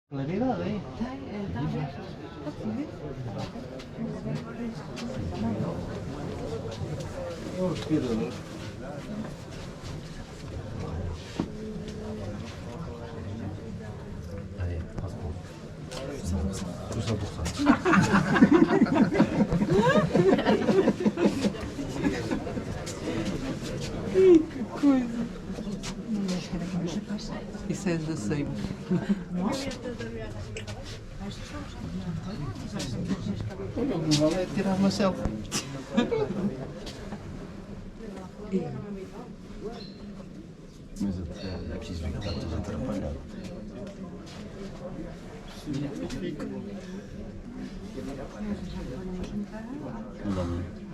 Claridade aí. Está aberto. Pode ver? É um aspirador. Aí, faz pouco. Puxa a bolsa. Que coisa. Isso é da sempre. Olha, o que vale é tirar uma selfie. Mas é preciso ver que está tudo atrapalhado. Não dá muito.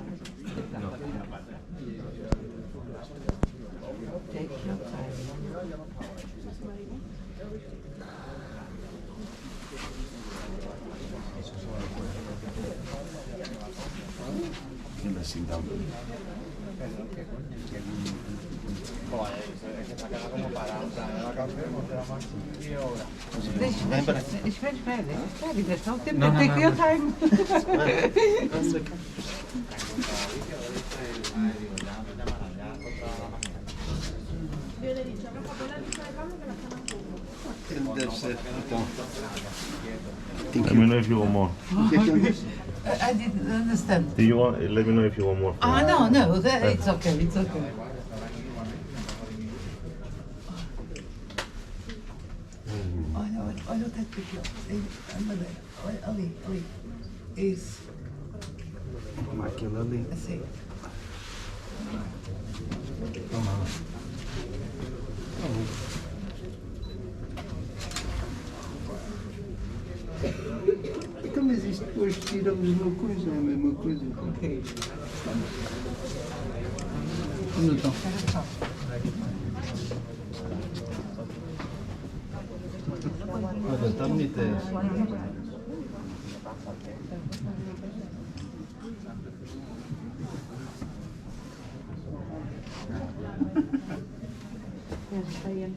Ainda assim dá muito. Espera. Ainda está o tempo. Tem que eu tenho. Deve ser. Então. Let me know if you want more. O que é que ele disse? I didn't understand. Do you want? Let me know if you want more. No, it's okay, it's okay. Olha o teto aqui, a madeira. Olha, ali. Isso. Como aquilo ali. Assim. Então, mas isto depois tiramos uma coisa, é a mesma coisa. Ok. Onde estão? Olha, está bonita essa. Saadian.